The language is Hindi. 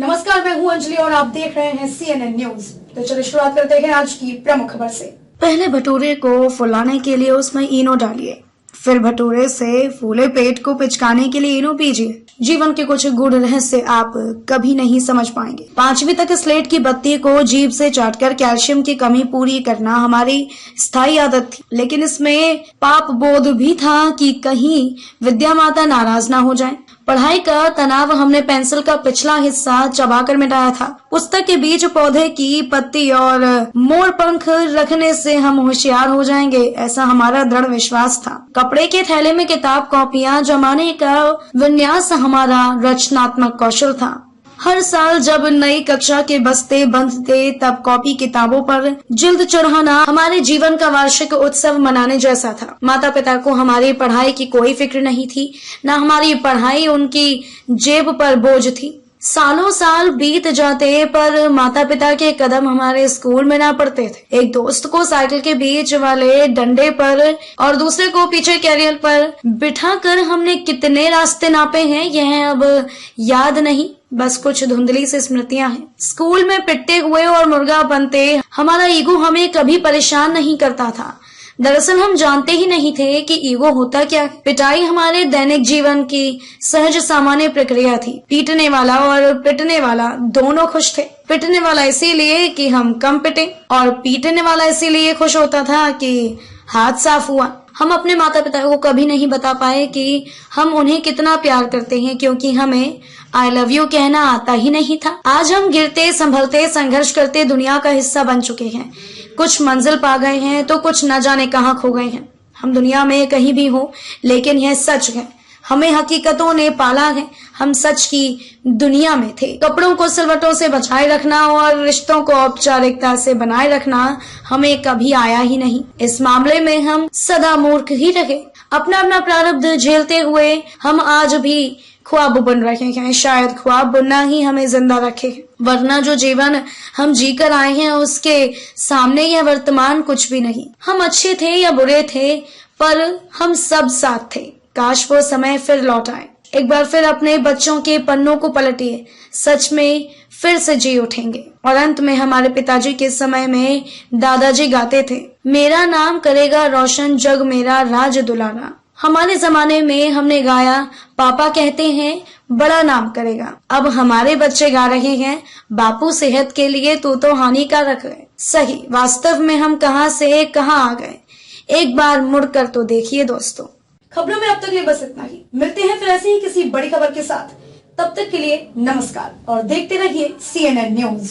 नमस्कार, मैं हूं अंजलि और आप देख रहे हैं CNN न्यूज। तो चलिए शुरुआत करते हैं आज की प्रमुख खबर से। पहले भटूरे को फुलाने के लिए उसमें इनो डालिए, फिर भटूरे से फूले पेट को पिचकाने के लिए इनो पीजिए। जीवन के कुछ गूढ़ रहस्य आप कभी नहीं समझ पाएंगे। 5वीं तक स्लेट की बत्ती को जीभ से चाटकर कैल्शियम की कमी पूरी करना हमारी स्थायी आदत थी, लेकिन इसमें पाप बोध भी था कि कहीं विद्या माता नाराज ना हो जाए। पढ़ाई का तनाव हमने पेंसिल का पिछला हिस्सा चबाकर मिटाया था। पुस्तक के बीच पौधे की पत्ती और मोर पंख रखने से हम होशियार हो जाएंगे, ऐसा हमारा दृढ़ विश्वास था। कपड़े के थैले में किताब कॉपियां जमाने का विन्यास हमारा रचनात्मक कौशल था। हर साल जब नई कक्षा के बस्ते बंधते तब कॉपी किताबों पर जिल्द चढ़ाना हमारे जीवन का वार्षिक उत्सव मनाने जैसा था। माता पिता को हमारी पढ़ाई की कोई फिक्र नहीं थी, न हमारी पढ़ाई उनकी जेब पर बोझ थी। सालों साल बीत जाते पर माता पिता के कदम हमारे स्कूल में ना पड़ते थे। एक दोस्त को साइकिल के बीच वाले डंडे पर और दूसरे को पीछे कैरियर पर बिठाकर हमने कितने रास्ते नापे हैं यह अब याद नहीं, बस कुछ धुंधली से स्मृतियां हैं। स्कूल में पिटते हुए और मुर्गा बनते हमारा ईगो हमें कभी परेशान नहीं करता था। दरअसल हम जानते ही नहीं थे कि ईगो होता क्या है। पिटाई हमारे दैनिक जीवन की सहज सामान्य प्रक्रिया थी। पीटने वाला और पिटने वाला दोनों खुश थे। पिटने वाला इसीलिए कि हम कम पिटे और पीटने वाला इसीलिए खुश होता था कि हाथ साफ हुआ। हम अपने माता पिता को कभी नहीं बता पाए कि हम उन्हें कितना प्यार करते हैं, क्योंकि हमें आई लव यू कहना आता ही नहीं था। आज हम गिरते संभलते संघर्ष करते दुनिया का हिस्सा बन चुके हैं। कुछ मंजिल पा गए हैं तो कुछ न जाने कहां खो गए हैं। हम दुनिया में कहीं भी हो, लेकिन यह सच है, हमें हकीकतों ने पाला है। हम सच की दुनिया में थे। कपड़ों को सिलवटों से बचाए रखना और रिश्तों को औपचारिकता से बनाए रखना हमें कभी आया ही नहीं। इस मामले में हम सदा मूर्ख ही रहे। अपना अपना प्रारब्ध झेलते हुए हम आज भी ख्वाब बुन रहे हैं। शायद ख्वाब बुनना ही हमें जिंदा रखे, वरना जो जीवन हम जी कर आए हैं उसके सामने यह वर्तमान कुछ भी नहीं। हम अच्छे थे या बुरे थे, पर हम सब साथ थे। काश वो समय फिर लौट आए। एक बार फिर अपने बच्चों के पन्नों को पलटिए, सच में फिर से जी उठेंगे। और अंत में हमारे पिताजी के समय में दादाजी गाते थे, मेरा नाम करेगा रोशन जग मेरा राज दुलारा। हमारे जमाने में हमने गाया, पापा कहते हैं बड़ा नाम करेगा। अब हमारे बच्चे गा रहे हैं, बापू सेहत के लिए तू तो हानिकारक है। सही, वास्तव में हम कहां से कहां आ गए, एक बार मुड़कर तो देखिए दोस्तों। खबरों में अब तक ये बस इतना ही। मिलते हैं फिर ऐसे ही किसी बड़ी खबर के साथ। तब तक के लिए नमस्कार और देखते रहिए CNN न्यूज।